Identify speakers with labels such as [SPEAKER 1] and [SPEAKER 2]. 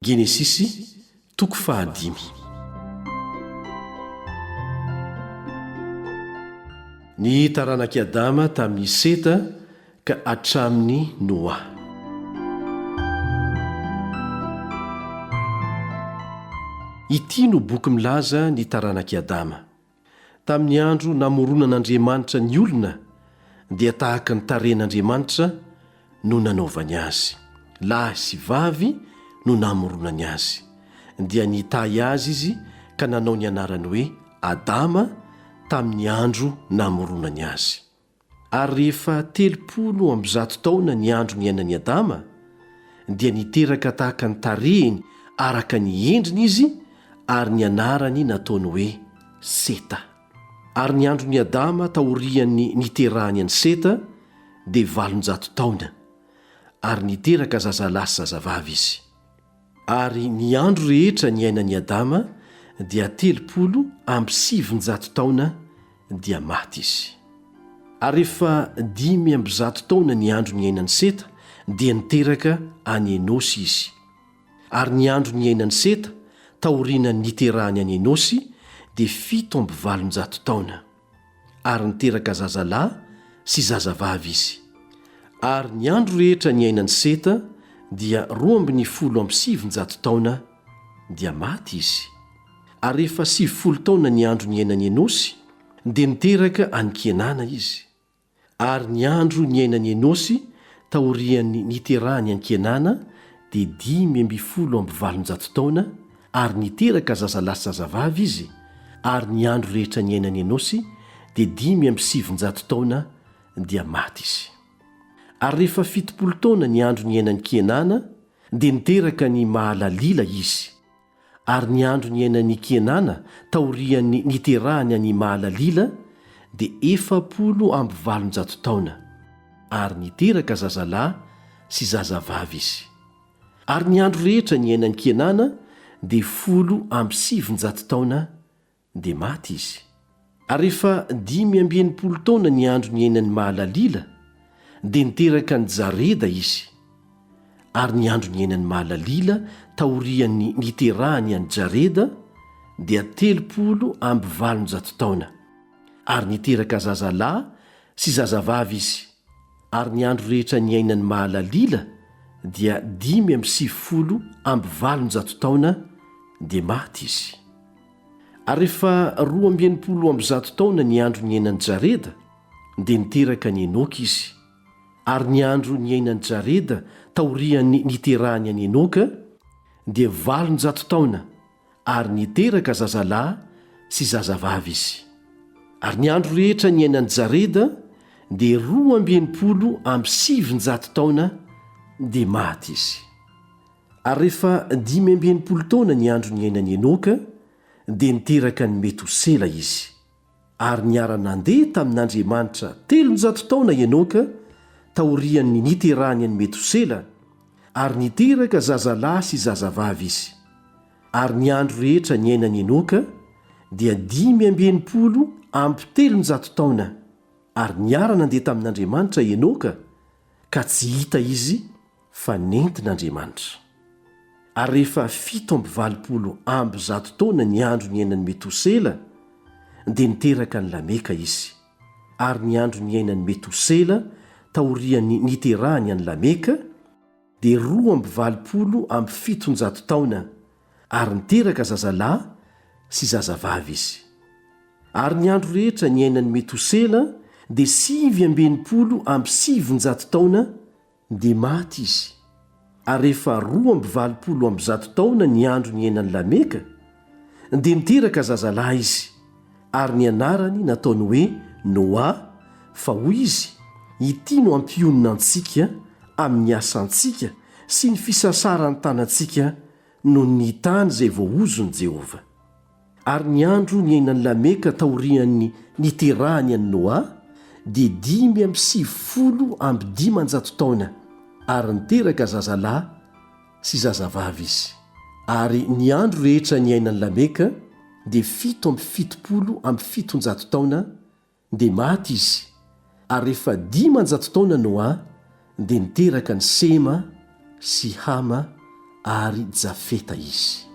[SPEAKER 1] Genesisy toko 5. Ny taranak'i Adama tamin'ny Seta ka hatramin'ny Noa. Ity no boky milaza ny taranak'i Adama. Tamin'ny andro namoronan'Andriamanitra ny olona dia tahaka ny taren'Andriamanitra no nanaovany azy. Lahy sy vavy no namoronany azy. Dia nitahy azy izy ka nanao ny anarany hoe Adama tamin'ny andro namoronany azy. Ary rehefa 300 taona ny andro niainan'i Adama, dia niteraka tahaka ny tarehiny araka ny endriny izy, ary ny anarany nataony hoe Seta. Ary ny andro ny Adama taorian'ny niterahany any Seta dia 800 taona, ary niteraka zazalahy sy zazavavy izy. Ary ny andro rehetra ny ainan'i Adama dia 307 taona dia maty izy. Ary rehefa 500 taona ny andro ny ainan'i Seta dia niteraka any Enosy izy. Ary ny andro ny ainan'i Seta taorian'ny niterahany any Enosy dia 700 taona, ary niteraka zazalahy sy zazavavy izy. Ary ny andro rehetra ny ainan'i Seta dia 270 taona dia maty izy. Ary rehefa 70 taona ny andro ny ainan'i Enosy dia niteraka any Kenana izy. Ary ny andro ny ainan'i Enosy taorian'ny niterahany any Kenana dia 570 taona, ary niteraka zazalahy sy zazavavy izy. Ary ny andro rehetra ny ainan'i Enosy dia 570 taona dia maty izy. Ary rehefa 70 taona ny andro ny ainan'i Kenana dia niteraka ny Mahalalila izy. Ary ny andro ny ainan'i Kenana taorian'ny niterahany any Mahalalila dia 470 taona, ary niteraka zazalahy sy zazavavy izy. Ary ny andro rehetra ny ainan'i Kenana dia 170 taona dia maty izy. Ary rehefa 590 taona ny andro ny ainan'ny Mahalalila dia niteraka ny Jareda izy. Ary ny andro ny ainan'ny Mahalalila taorian'ny niterahany any Jareda dia 370 taona, ary niteraka zazalahy sy zazavavy izy. Ary ny andro rehetra ny ainan'ny Mahalalila dia 570 taona dia maty izy. Ary rehefa 290 taona ny andro ny ainan'ny Jareda dia niteraka ny Enoka izy. Ary ny andro ny ainan'ny Jareda taorian'ny niterahany any Enoka dia 800 taona, ary niteraka zazalahy sy zazavavy izy. Ary ny andro rehetra ny ainan'ny Jareda dia 270 taona dia maty izy. Ary rehefa 590 taona ny andro ny ainan'ny Enoka dia niteraka ny Metosela izy. Ary niara-nandeha tamin'Andriamanitra 300 taona Enoka taorian'ny niterahany any Metosela, ary niteraka zazalahy sy zazavavy izy. Ary ny andro rehetra ny ainan'i Enoka dia 570 taona, ary niara-nandeha tamin'Andriamanitra Enoka ka tsy hita izy fa nentin'Andriamanitra. Ary rehefa 720 taona ny andro ny ainan'ny Metosela dia niteraka ny Lameka izy. Ary ny andro ny ainan'ny Metosela taorian'ny niterahany any Lameka dia 270 taona, ary niteraka zazalahy sy zazavavy izy. Ary ny andro rehetra ny ainan'ny Metosela dia 570 taona dia maty izy. Ary rehefa 270 taona ny andro ny ainan'ny Lameka dia niteraka zazalahy izy, ary ny anarany nataony hoe Noa, fa hoy izy, ity no ampionina antsika amin'ny asantsika sy ny fisasarany tanantsika no ny tany izay voaozon'i Jehova. Ary ny andro ny ainan'ny Lameka taorian'ny niterahany any Noa dia 550 taona, ary niteraka zazalahy sy zazavavy izy. Ary ny andro rehetra ny ainan'ny Lameka dia 770 taona dia maty izy. Ary rehefa 500 taona Noa dia niteraka ny Sema sy Hama ary jafeta izy.